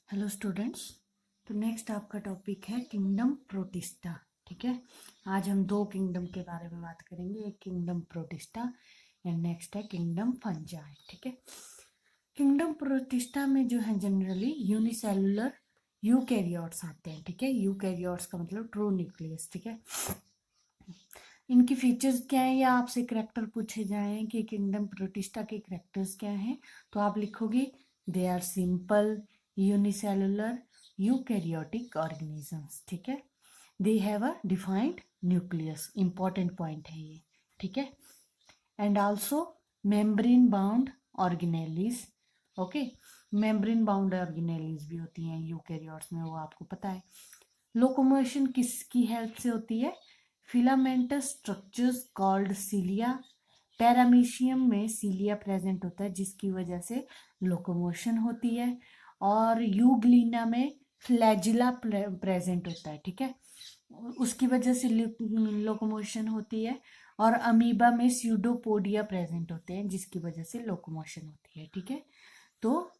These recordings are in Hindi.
Hello students. तो नेक्स्ट आपका टॉपिक है किंगडम प्रोटिस्टा। ठीक है, आज हम दो किंगडम के बारे में बात करेंगे, एक किंगडम प्रोटिस्टा एंड नेक्स्ट है किंगडम फंजाई। ठीक है, किंगडम प्रोटिस्टा में जो है जनरली यूनिसेलुलर यूकैरियोट्स आते हैं। ठीक है, यूकैरियोट्स का मतलब ट्रू न्यूक्लियस। ठीक है, इनकी फीचर्स क्या है या आपसे करेक्टर पूछे जाएं कि किंगडम प्रोटिस्टा के करेक्टर्स क्या हैं, तो आप लिखोगे they are simple unicellular eukaryotic organisms. ठीक है, they have a defined nucleus, important point है ये। ठीक है, and also membrane bound organelles. Okay, membrane bound organelles भी होती हैं यूकैरियोट्स में, वो आपको पता है। लोकोमोशन किसकी हेल्प से होती है? Filamentous structures called cilia. Paramecium में सीलिया प्रेजेंट होता है जिसकी वजह से लोकोमोशन होती है, और यूग्लिना में फ्लैजिला प्रेजेंट होता है। ठीक है, उसकी वजह से लोकोमोशन होती है, और अमीबा में स्यूडोपोडिया प्रेजेंट होते हैं जिसकी वजह से लोकोमोशन होती है। ठीक है, तो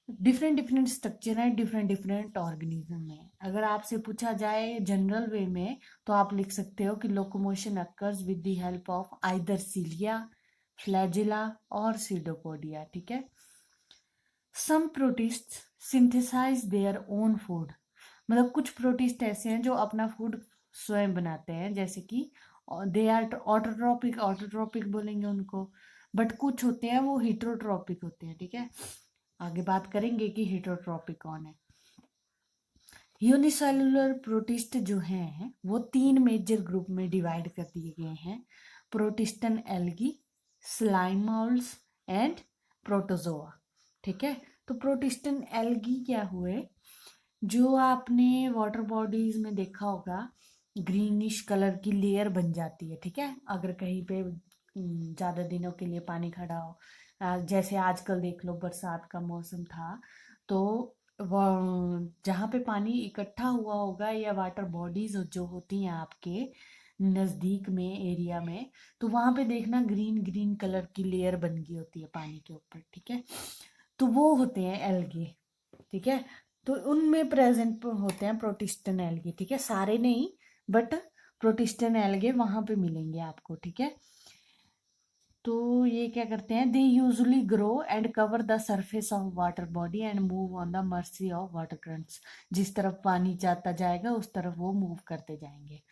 डिफरेंट डिफरेंट स्ट्रक्चर है डिफरेंट डिफरेंट ऑर्गेनिज्म में। अगर आपसे पूछा जाए जनरल वे में तो आप लिख सकते हो कि locomotion occurs with the help of either cilia, flagella और सीडोपोडिया। ठीक है, some protist synthesise their own food. मतलब कुछ प्रोटिस्ट ऐसे हैं जो अपना फूड स्वयं बनाते हैं, जैसे कि दे आर ऑटोट्रॉपिक, ऑटोट्रॉपिक बोलेंगे उनको। बट कुछ होते हैं वो हिट्रोट्रॉपिक होते हैं। ठीक है, आगे बात करेंगे कि हिट्रोट्रॉपिक कौन है। यूनिसेलुलर प्रोटिस्ट जो हैं वो तीन मेजर ग्रुप में डिवाइड कर दिए गए हैं: प्रोटिस्टन एल्गी, स्लाइमोल्स एंड प्रोटोजोआ। ठीक है, तो प्रोटिस्टन एल्गी क्या हुए? जो आपने वाटर बॉडीज में देखा होगा, ग्रीनिश कलर की लेयर बन जाती है। ठीक है, अगर कहीं पे ज़्यादा दिनों के लिए पानी खड़ा हो, जैसे आजकल देख लो बरसात का मौसम था, तो जहाँ पे पानी इकट्ठा हुआ होगा या वाटर बॉडीज जो होती हैं आपके नज़दीक में एरिया में, तो वहाँ पे देखना ग्रीन ग्रीन कलर की लेयर बन गई होती है पानी के ऊपर। ठीक है, तो वो होते हैं एल्गे। ठीक है, तो उनमें प्रेजेंट होते हैं प्रोटिस्टन एल्गे। ठीक है, सारे नहीं, बट प्रोटिस्टन एल्गे वहां पे मिलेंगे आपको। ठीक है, तो ये क्या करते हैं? They usually grow and cover the surface of water body and move on the mercy of water currents. जिस तरफ पानी जाता जाएगा उस तरफ वो मूव करते जाएंगे।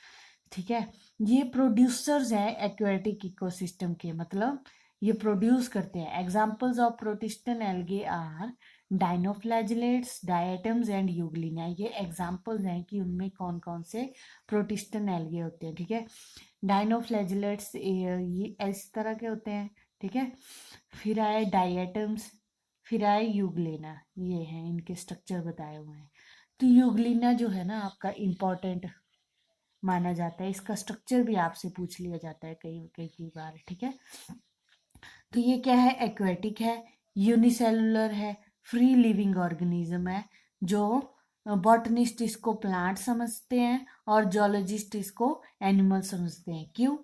ठीक है, ये प्रोड्यूसर्स हैं एक्वेटिक इकोसिस्टम के, मतलब ये प्रोड्यूस करते हैं। Examples of protistan algae are dinoflagellates, diatoms and euglena. ये एग्जांपल्स हैं कि उनमें कौन कौन से प्रोटिस्टन एल्गे होते हैं। ठीक है, डाइनोफ्लैजिलेट्स ये इस तरह के होते हैं। ठीक है, फिर आए डायटम्स, फिर आए यूग्लिना। ये हैं इनके स्ट्रक्चर बताए हुए हैं। तो यूग्लिना जो है ना आपका इम्पोर्टेंट माना जाता है, इसका स्ट्रक्चर भी आपसे पूछ लिया जाता है कई कई कई बार। ठीक है, तो ये क्या है? एक्वेटिक है, यूनिसेलुलर है, फ्री लिविंग ऑर्गेनिज्म है। जो बॉटनिस्ट इसको प्लांट समझते हैं और जोलॉजिस्ट इसको एनिमल समझते हैं। क्यों?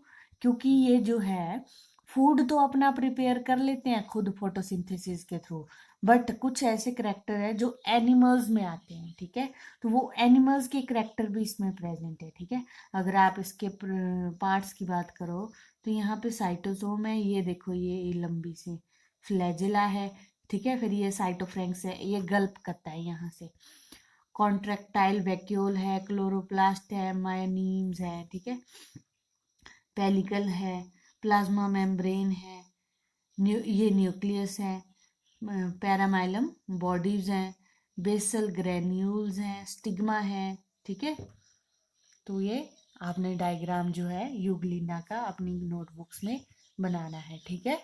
क्योंकि ये जो है फूड तो अपना प्रिपेयर कर लेते हैं खुद फोटोसिंथेसिस के थ्रू, बट कुछ ऐसे करेक्टर है जो एनिमल्स में आते हैं। ठीक है, तो वो एनिमल्स के करेक्टर भी इसमें प्रेजेंट है। ठीक है, अगर आप इसके पार्ट्स की बात करो तो यहाँ पे साइटोसोम है, ये देखो ये लंबी सी फ्लैजिला है। ठीक है, फिर ये साइटोफ्रेंक्स है, ये गल्प करता है यहाँ से। कॉन्ट्रेक्टाइल वैक्यूल है, क्लोरोप्लास्ट है, मायोनीम्स है। ठीक है, पेलिकल है, प्लाज्मा मेम्ब्रेन है, ये न्यूक्लियस है, पैरामाइलम बॉडीज हैं, बेसल ग्रेन्यूल्स हैं, स्टिग्मा है। ठीक है, तो ये आपने डायग्राम जो है यूग्लिना का अपनी नोटबुक्स में बनाना है। ठीक है,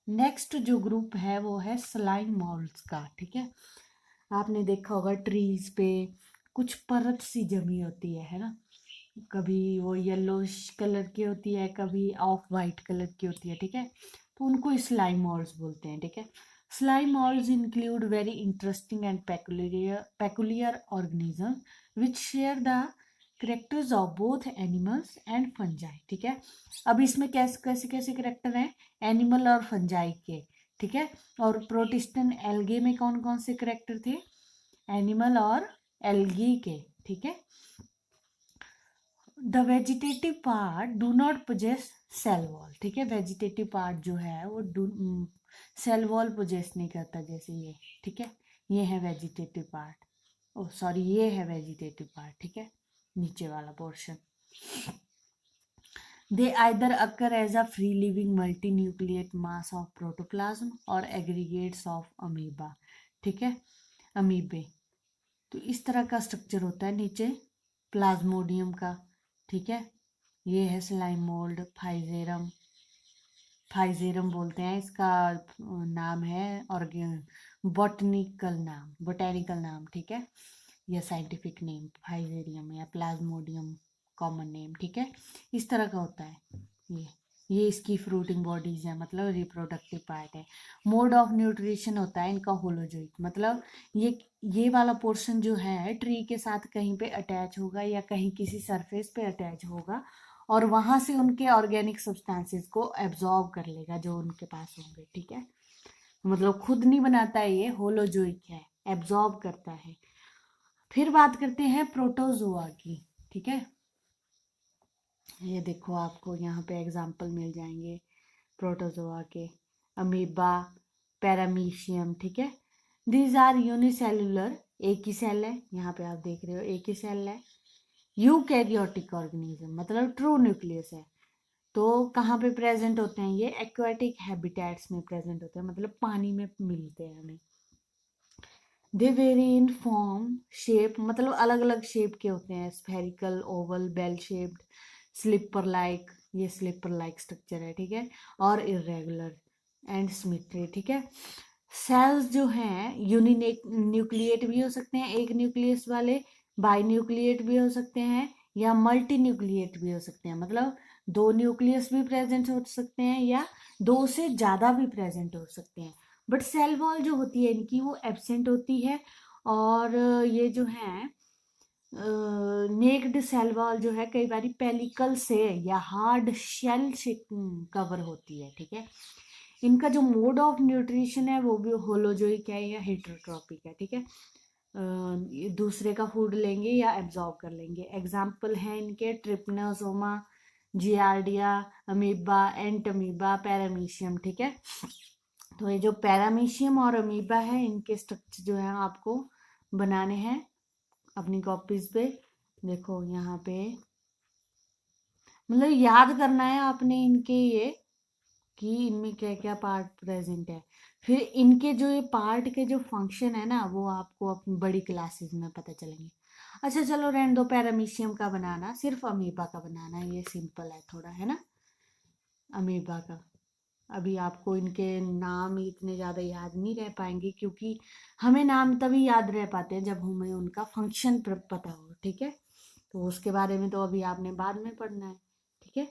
नेक्स्ट जो ग्रुप है वो है स्लाइम मोल्ड्स का। ठीक है, आपने देखा होगा ट्रीज पे कुछ परत सी जमी होती है ना? कभी वो येलोश कलर की होती है, कभी ऑफ वाइट कलर की होती है। ठीक है, तो उनको स्लाइम मोल्ड्स बोलते हैं। ठीक है, slime moulds include very interesting and peculiar organism which share the characters of both animals and fungi। ठीक है, अब इसमें कैसे कैसे कैसे करेक्टर हैं एनिमल और फंजाई के? ठीक है। और प्रोटिस्टन एल्गे में कौन कौन से करेक्टर थे, एनिमल और एल्गी के, ठीक है। The vegetative part do not possess cell wall, ठीक है। वेजिटेटिव पार्ट जो है वो सेल वॉल पोजेस नहीं करता, जैसे ये, ठीक है। ये है वेजिटेटिव पार्ट, ओह सॉरी, ये है वेजिटेटिव पार्ट, ठीक है, नीचे वाला portion. They either occur as a free living multi nucleate mass of protoplasm और एग्रीगेट्स ऑफ अमीबा, ठीक है, अमीबे। तो इस तरह का स्ट्रक्चर होता है नीचे प्लाज्मोडियम का, ठीक है। ये है स्लाइम मोल्ड, फाइजेरम, फाइजेरम बोलते हैं इसका नाम है, और बोटेनिकल नाम, ठीक है, या साइंटिफिक नेम फाइजेरियम या प्लाज्मोडियम कॉमन नेम, ठीक है। इस तरह का होता है ये इसकी फ्रूटिंग बॉडीज है, मतलब रिप्रोडक्टिव पार्ट है। मोड ऑफ न्यूट्रिशन होता है इनका होलोजोइक, मतलब ये वाला पोर्शन जो है ट्री के साथ कहीं पे अटैच होगा या कहीं किसी सरफेस पे अटैच होगा, और वहां से उनके ऑर्गेनिक सब्सटेंसेस को एब्जॉर्ब कर लेगा जो उनके पास होंगे, ठीक है। मतलब खुद नहीं बनाता है, ये होलोजोइक है, एब्जॉर्ब करता है। फिर बात करते हैं प्रोटोजोआ की, ठीक है। ये देखो आपको यहाँ पे एग्जाम्पल मिल जाएंगे प्रोटोजोआ के, अमीबा, पैरामीशियम, ठीक है। दीज आर यूनिसेलुलर, एक ही सेल है, यहाँ पे आप देख रहे हो एक ही सेल है। यूकैरियोटिक ऑर्गेनिज्म, मतलब ट्रू न्यूक्लियस है। तो कहाँ पे प्रेजेंट होते हैं ये, एक्वाटिक हैबिटेट्स में प्रेजेंट होते हैं, मतलब पानी में मिलते हैं हमें। They vary in form, shape, मतलब अलग अलग शेप के होते हैं, spherical, oval, bell shaped, slipper like, ये स्लिपर लाइक स्ट्रक्चर है, ठीक है, और इरेगुलर एंड सिमेट्री, ठीक है। सेल्स जो हैं यूनिक न्यूक्लिएट भी हो सकते हैं, एक न्यूक्लियस वाले, बाई न्यूक्लिएट भी हो सकते हैं, या मल्टी न्यूक्लिएट भी हो सकते हैं, मतलब दो न्यूक्लियस भी प्रेजेंट हो सकते हैं या दो से ज़्यादा भी प्रेजेंट हो सकते हैं। बट सेल वॉल जो होती है इनकी वो एब्सेंट होती है, और ये जो है नेक्ड सेल वॉल जो है कई बार पेलिकल से या हार्ड शेल से कवर होती है, ठीक है। इनका जो मोड ऑफ न्यूट्रिशन है वो भी होलोजोइक है या हेटरोट्रॉपिक है, ठीक है। दूसरे का फूड लेंगे या एब्जॉर्ब कर लेंगे। एग्जाम्पल है इनके trypanosoma, giardia, amoeba, Entamoeba, paramecium, ठीक है। तो ये जो पैरामीशियम और अमीबा है इनके स्ट्रक्चर जो है आपको बनाने हैं अपनी कॉपीज पे। देखो यहाँ पे मतलब याद करना है आपने इनके ये कि इनमें क्या क्या पार्ट प्रेजेंट है। फिर इनके जो ये पार्ट के जो फंक्शन है ना वो आपको अपनी बड़ी क्लासेस में पता चलेंगे। अच्छा चलो रहने दो पैरामीशियम का बनाना, सिर्फ अमीबा का बनाना, ये सिंपल है थोड़ा, है ना, अमीबा का। अभी आपको इनके नाम इतने ज़्यादा याद नहीं रह पाएंगे, क्योंकि हमें नाम तभी याद रह पाते हैं जब हमें उनका फंक्शन पता हो, ठीक है। तो उसके बारे में तो अभी आपने बाद में पढ़ना है, ठीक है।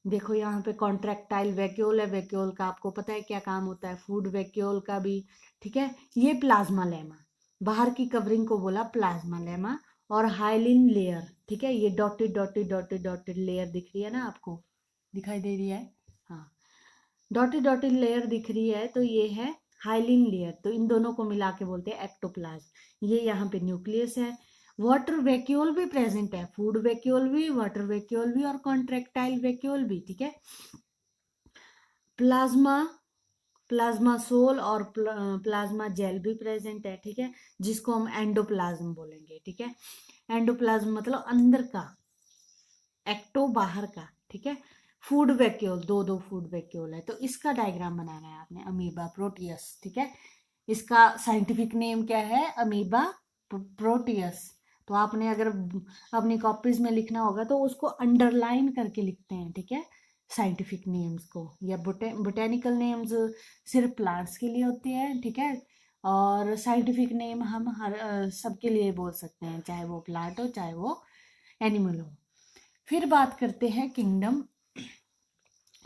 देखो यहाँ पे कॉन्ट्रैक्टाइल वैक्यूल है, वैक्यूल का आपको पता है क्या काम होता है, फूड वैक्यूल का भी, ठीक है। ये प्लाज्मा लेमा, बाहर की कवरिंग को बोला प्लाज्मा लेमा, और हाइलिन लेयर, ठीक है। ये dotted dotted dotted dotted layer दिख रही है ना आपको, दिखाई दे रही है, हाँ, डॉटेड डॉटेड लेयर दिख रही है, तो ये है हाइलिन लेयर। तो इन दोनों को मिला के बोलते हैं एक्टोप्लाज्म। ये यहाँ पे न्यूक्लियस है। वाटर वैक्यूल भी प्रेजेंट है, फूड वैक्यूल भी, वाटर वैक्यूल भी, और कॉन्ट्रैक्टाइल वैक्यूल भी, ठीक है। प्लाज्मा, प्लाज्मा सोल और प्लाज्मा जेल भी प्रेजेंट है, ठीक है, जिसको हम एंडोप्लाज्म बोलेंगे, ठीक है। एंडोप्लाज्म मतलब अंदर का, एक्टो बाहर का, ठीक है। फूड वैक्यूल, दो दो फूड वैक्यूल है, तो इसका डायग्राम बनाना है आपने, अमीबा प्रोटियस, ठीक है। इसका साइंटिफिक नेम क्या है, अमीबा प्रोटियस। तो आपने अगर अपनी कॉपीज में लिखना होगा तो उसको अंडरलाइन करके लिखते हैं, ठीक है, साइंटिफिक नेम्स को, या बोटेनिकल नेम्स सिर्फ प्लांट्स के लिए होती है, ठीक है। और साइंटिफिक नेम हम हर सबके लिए बोल सकते हैं, चाहे वो प्लांट हो चाहे वो एनिमल हो। फिर बात करते हैं किंगडम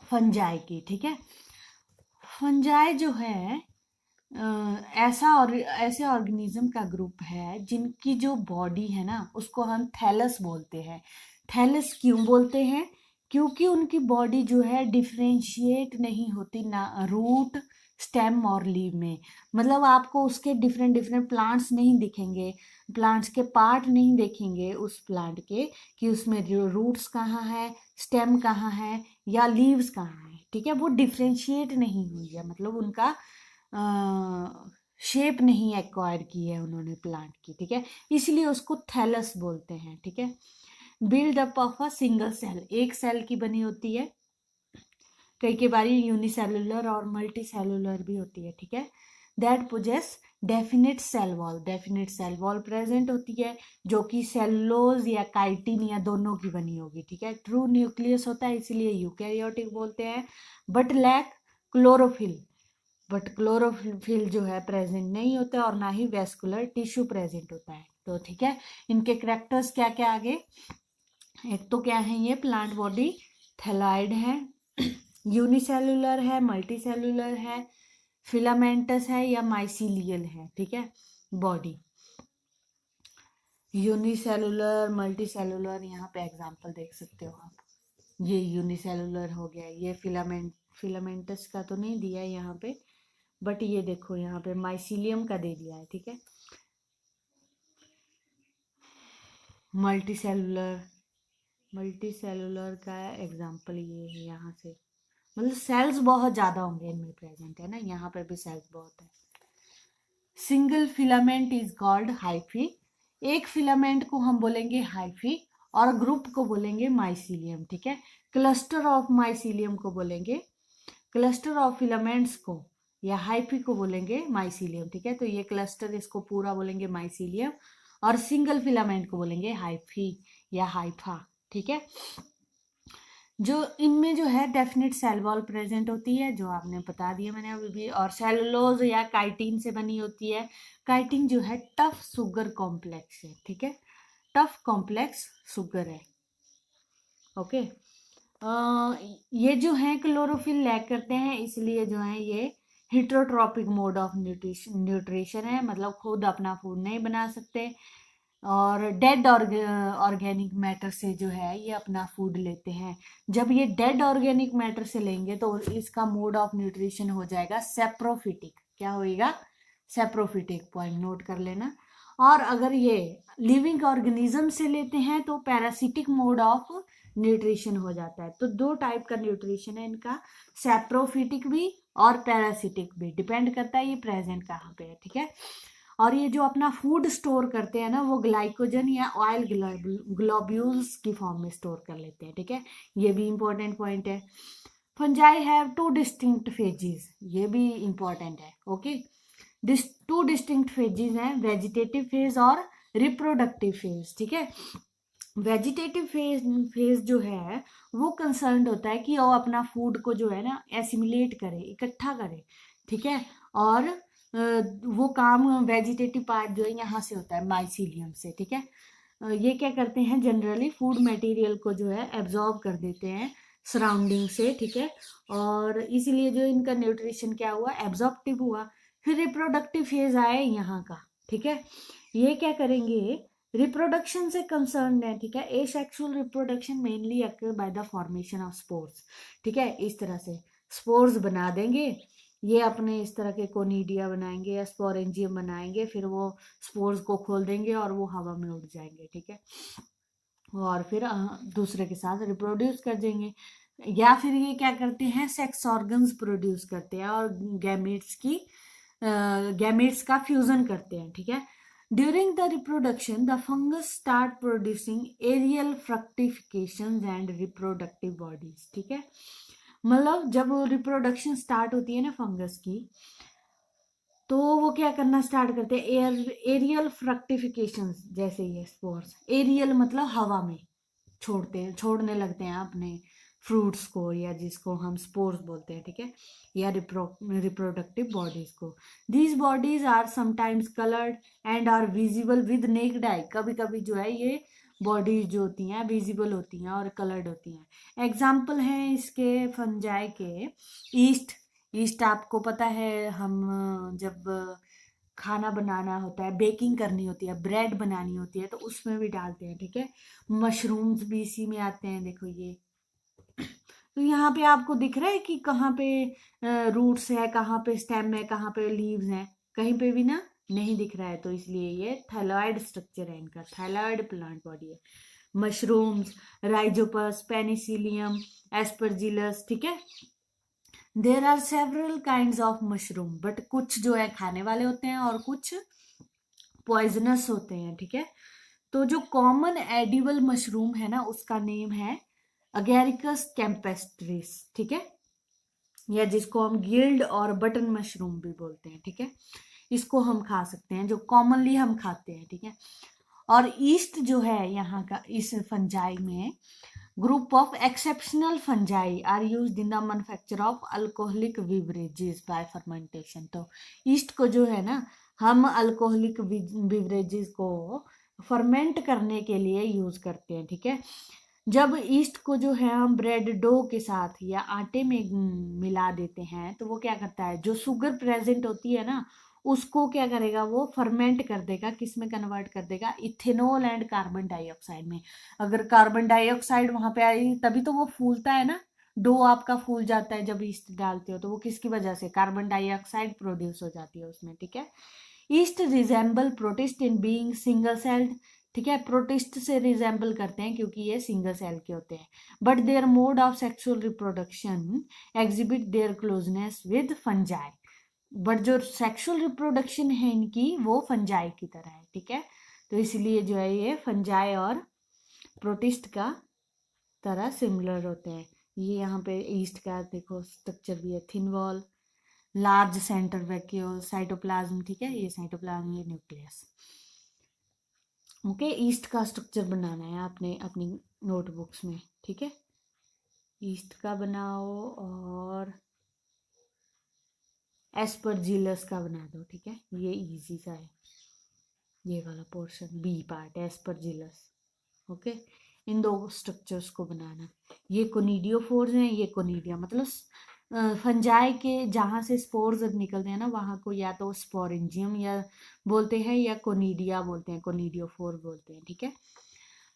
फंजाई की, ठीक है। फंजाई जो है ऐसे ऑर्गेनिज्म का ग्रुप है जिनकी जो बॉडी है ना उसको हम थैलस बोलते हैं। थैलस क्यों बोलते हैं, क्योंकि उनकी बॉडी जो है डिफ्रेंशिएट नहीं होती ना रूट स्टेम और लीव में। मतलब आपको उसके डिफरेंट डिफरेंट प्लांट्स नहीं दिखेंगे, प्लांट्स के पार्ट नहीं देखेंगे उस प्लांट के, कि उसमें रूट्स कहाँ है, स्टेम कहाँ है या लीव्स कहाँ है, ठीक है। वो डिफ्रेंशिएट नहीं हुई है, मतलब उनका शेप नहीं एक्वायर की है उन्होंने प्लांट की, ठीक है। इसलिए उसको थैलस बोलते हैं, ठीक है। Build up of a single cell, एक सेल की बनी होती है, कई बारी यूनिसेलुलर और मल्टी सेलुलर भी होती है, ठीक है। That possess definite cell wall present होती है, जो कि सेलुलोज या काइटिन या दोनों की बनी होगी, ठीक है। ट्रू न्यूक्लियस होता है, इसलिए यूकैरियोटिक बोलते हैं। But lack chlorophyll, but chlorophyll जो है प्रेजेंट नहीं होता, और ना ही वेस्कुलर टिश्यू प्रेजेंट होता है। तो ठीक है, इनके करेक्टर्स क्या क्या आगे, एक तो क्या है, ये प्लांट बॉडी थैलॉइड है, यूनिसेलुलर है, मल्टी सेलुलर है, फिलामेंटस है या माइसीलियल है, ठीक है। बॉडी यूनिसेलुलर, मल्टी सेलुलर, यहाँ पे एग्जांपल देख सकते हो आप। ये यूनिसेलुलर हो गया, ये फिलामेंटस का तो नहीं दिया है यहाँ पे, बट ये देखो यहाँ पे माइसीलियम का दे दिया है, ठीक है। मल्टी सेलुलर, मल्टी सेलुलर का एग्जांपल ये है यहाँ से, मतलब सेल्स बहुत ज्यादा होंगे इनमें प्रेजेंट, है ना, यहाँ पर भी सेल्स बहुत है। Single filament is called hyphae, एक फिलामेंट को हम बोलेंगे हाइफी, और ग्रुप को बोलेंगे माइसीलियम, ठीक है। क्लस्टर ऑफ माइसीलियम को बोलेंगे, क्लस्टर ऑफ फिलामेंट्स को या हाइफी को बोलेंगे माइसीलियम, ठीक है। तो ये क्लस्टर, इसको पूरा बोलेंगे माइसीलियम, और सिंगल फिलामेंट को बोलेंगे हाइफी या हाइफा, ठीक है। जो इनमें जो है डेफिनेट सेल वॉल प्रेजेंट होती है, जो आपने बता दिया मैंने अभी भी, और सेलुलोज या काइटिन से बनी होती है। काइटिन जो है टफ सुगर कॉम्प्लेक्स है, ठीक है, टफ कॉम्प्लेक्स सुगर है, ओके। ये जो है क्लोरोफिल लैक करते हैं, इसलिए जो है ये हिट्रोट्रॉपिक मोड ऑफ न्यूट्रिशन है, मतलब खुद अपना फूड नहीं बना सकते, और डेड ऑर्गेनिक मैटर से जो है ये अपना फूड लेते हैं। जब ये डेड ऑर्गेनिक मैटर से लेंगे तो इसका मोड ऑफ न्यूट्रिशन हो जाएगा सेप्रोफिटिक, क्या होएगा, सेप्रोफिटिक, पॉइंट नोट कर लेना। और अगर ये लिविंग ऑर्गेनिज्म से लेते हैं तो पैरासिटिक मोड ऑफ न्यूट्रिशन हो जाता है। तो दो टाइप का न्यूट्रिशन है इनका, सेप्रोफिटिक भी और पैरासिटिक भी, डिपेंड करता है ये प्रेजेंट कहाँ पे है, ठीक है। और ये जो अपना फूड स्टोर करते हैं ना, वो ग्लाइकोजन या ऑयल ग्लोब्यूल्स की फॉर्म में स्टोर कर लेते हैं, ठीक है। ये भी इंपॉर्टेंट पॉइंट है। Fungi have two distinct phases, ये भी इंपॉर्टेंट है, ओके। टू डिस्टिंक्ट फेजेस हैं, वेजिटेटिव फेज और रिप्रोडक्टिव फेज, ठीक है। वेजिटेटिव फेज जो है वो कंसर्न होता है कि वो अपना फूड को जो है ना एसिमुलेट करे, इकट्ठा करे, ठीक है। और वो काम वेजिटेटिव पार्ट जो है यहाँ से होता है, माइसीलियम से, ठीक है। ये क्या करते हैं, जनरली फूड मटेरियल को जो है एब्जॉर्ब कर देते हैं सराउंडिंग से, ठीक है। और इसीलिए जो इनका न्यूट्रिशन क्या हुआ, एब्जॉर्प्टिव हुआ। फिर रिप्रोडक्टिव फेज आए यहाँ का, ठीक है। ये क्या करेंगे, रिप्रोडक्शन से कंसर्न है, ठीक है। Asexual reproduction mainly occur by the formation of spores, ठीक है। इस तरह से स्पोर्स बना देंगे, ये अपने इस तरह के कोनिडिया बनाएंगे या स्पोरेंजियम बनाएंगे, फिर वो स्पोर्स को खोल देंगे और वो हवा में उड़ जाएंगे, ठीक है। और फिर दूसरे के साथ रिप्रोड्यूस कर देंगे, या फिर ये क्या करते हैं, सेक्स ऑर्गन्स प्रोड्यूस करते हैं और गैमेट्स का फ्यूजन करते हैं, ठीक है। During the reproduction the fungus start producing aerial fructification and reproductive bodies, ठीक है। मतलब जब रिप्रोडक्शन स्टार्ट होती है ना फंगस की, तो वो क्या करना स्टार्ट करते हैं, एरियल फ्रक्टिफिकेशन, जैसे ये स्पोर्स, एरियल मतलब हवा में छोड़ने लगते हैं अपने फ्रूट्स को, या जिसको हम स्पोर्स बोलते हैं, ठीक है, या रिप्रोडक्टिव बॉडीज को। These bodies are sometimes coloured and are visible with naked eye, कभी कभी जो है ये बॉडीज जो होती हैं विजिबल होती हैं और कलर्ड होती हैं। एग्जाम्पल हैं इसके फंजाई के, ईस्ट, ईस्ट आपको पता है, हम जब खाना बनाना होता है, बेकिंग करनी होती है, ब्रेड बनानी होती है, तो उसमें भी डालते हैं, ठीक है। मशरूम्स भी इसी में आते हैं, देखो ये तो यहाँ पे आपको दिख रहा है कि कहाँ पे रूट्स है, कहाँ पे स्टेम है, कहाँ पे लीव्स हैं, कहीं पे भी ना नहीं दिख रहा है। तो इसलिए ये थैलॉइड स्ट्रक्चर है इनका, थैलॉइड प्लांट बॉडी है। मशरूम्स, राइजोपस, पेनिसिलियम, एस्परजिलस, ठीक है। There are several kind of mushroom, but कुछ जो है खाने वाले होते हैं और कुछ पॉइजनस होते हैं, ठीक है। तो जो कॉमन एडिबल मशरूम है ना, उसका नेम है अगेरिकस कैम्पेस्ट्रिस, ठीक है, या जिसको हम गिल्ड और बटन मशरूम भी बोलते हैं, ठीक है। इसको हम खा सकते हैं, जो कॉमनली हम खाते हैं, ठीक है। और ईस्ट जो है यहाँ का, इस फंजाई में group of exceptional fungi are used in the manufacture of alcoholic beverages by fermentation. तो ईस्ट को जो है ना, हम अल्कोहलिक बिवरेजेस को फर्मेंट करने के लिए यूज करते हैं, ठीक है। जब ईस्ट को जो है हम ब्रेड डो के साथ या आटे में मिला देते हैं, तो वो क्या करता है, जो शुगर प्रेजेंट होती है ना, उसको क्या करेगा, वो फर्मेंट कर देगा, किस में कन्वर्ट कर देगा, इथेनॉल एंड कार्बन डाइऑक्साइड में। अगर कार्बन डाइऑक्साइड वहां पे आई तभी तो वो फूलता है ना, डो आपका फूल जाता है जब ईस्ट डालते हो, तो वो किसकी वजह से, कार्बन डाइऑक्साइड प्रोड्यूस हो जाती है उसमें, ठीक है। East resemble protist in being single celled, ठीक है, प्रोटिस्ट से रिजेंबल करते हैं क्योंकि ये सिंगल सेल के होते हैं। But their mode of sexual reproduction exhibit their closeness with fungi, but जो सेक्सुअल रिप्रोडक्शन है इनकी वो फंजाई की तरह है, ठीक है। तो इसलिए जो है ये फंजाई और प्रोटिस्ट का तरह सिमिलर होते हैं। ये यहाँ पे ईस्ट का देखो स्ट्रक्चर भी है, thin wall, large centre vacuole, cytoplasm, ठीक है, ये साइटोप्लाज्म, ये न्यूक्लियस। ओके, ईस्ट का स्ट्रक्चर बनाना है आपने अपनी नोटबुक्स में, ठीक है। ईस्ट का बनाओ और एस्परजिलस का बना दो, ठीक है, ये इजी सा है, ये वाला portion B part Aspergillus. Okay, इन दो स्ट्रक्चर्स को बनाना। ये कोनिडियोफोर्स हैं, ये कोनिडिया, मतलब फंजाई के जहाँ से स्पोर्स निकलते हैं ना, वहाँ को या तो स्पोरेंजियम या बोलते हैं या कोनिडिया बोलते हैं, कोनिडियोफोर बोलते हैं, ठीक है।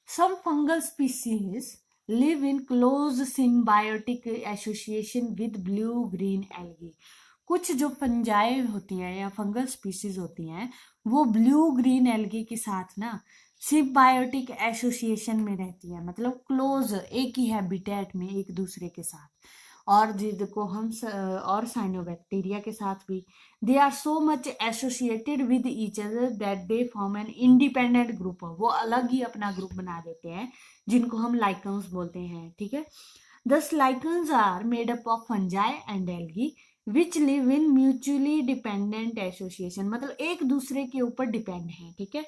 Some fungal species live in close symbiotic association with blue green algae. कुछ जो फंजाई होती हैं या फंगल स्पीसीज होती हैं, वो ब्लू ग्रीन एल्गी के साथ ना सिम्बायोटिक एसोसिएशन में रहती है, मतलब क्लोज, एक ही हैबिटेट में एक दूसरे के साथ। और जिनको हम और साइनोबैक्टीरिया के साथ भी, they are so much associated with each other that they form an independent group, वो अलग ही अपना ग्रुप बना देते हैं, जिनको हम लाइकन्स बोलते हैं, ठीक है। Thus lichens are made up of fungi and algae which live in mutually dependent association, मतलब एक दूसरे के ऊपर डिपेंड है, ठीक है।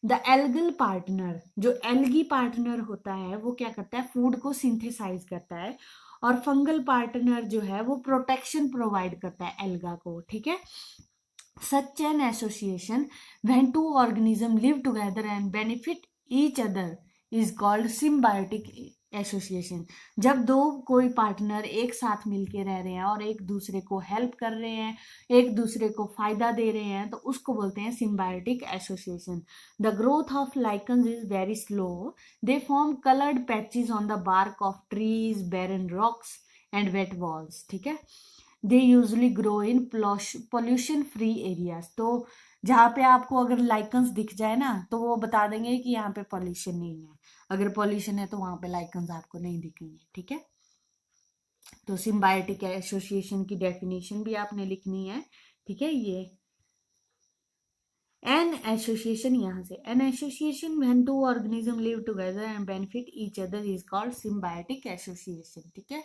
द एल्गल पार्टनर, जो एल्गी पार्टनर होता है वो क्या करता है, फूड को सिंथेसाइज करता है, और फंगल पार्टनर जो है वो प्रोटेक्शन प्रोवाइड करता है एल्गा को, ठीक है। Such an association when two organism live together and benefit each other is called symbiotic association. जब दो कोई पार्टनर एक साथ मिलके रह रहे हैं और एक दूसरे को हेल्प कर रहे हैं, एक दूसरे को फायदा दे रहे हैं, तो उसको बोलते हैं symbiotic association. The growth of lichens is very slow, they form coloured patches on the bark of trees, barren rocks and wet walls, ठीक है। They usually grow in pollution free areas, तो जहाँ पे आपको अगर लाइकन्स दिख जाए ना, तो वो बता देंगे कि यहाँ पे पॉल्यूशन नहीं है, अगर पॉल्यूशन है तो वहां पे लाइकन्स आपको नहीं दिखेंगे, ठीक है। तो सिम्बायोटिक एसोसिएशन की डेफिनेशन भी आपने लिखनी है, ठीक है। ये एन एसोसिएशन, यहाँ से an association when two organism live together and benefit each other is called symbiotic association, ठीक है।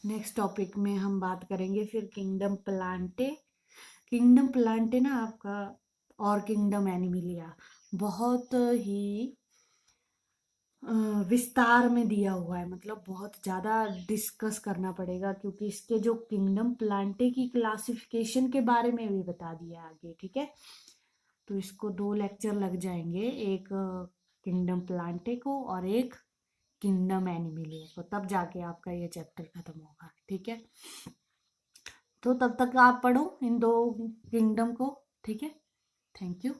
नेक्स्ट टॉपिक में हम बात करेंगे फिर किंगडम प्लांटे। किंगडम प्लांटे ना आपका, और किंगडम एनिमिलिया बहुत ही विस्तार में दिया हुआ है, मतलब बहुत ज़्यादा डिस्कस करना पड़ेगा, क्योंकि इसके जो किंगडम प्लांटे की क्लासिफिकेशन के बारे में भी बता दिया आगे, ठीक है। तो इसको 2 लेक्चर लग जाएंगे, एक किंगडम प्लांटे को और एक किंगडम एनिमिलिया को, तब जाके आपका ये चैप्टर खत्म होगा, ठीक है। तो तब तक आप पढ़ो इन 2 किंगडम को, ठीक है। Thank you.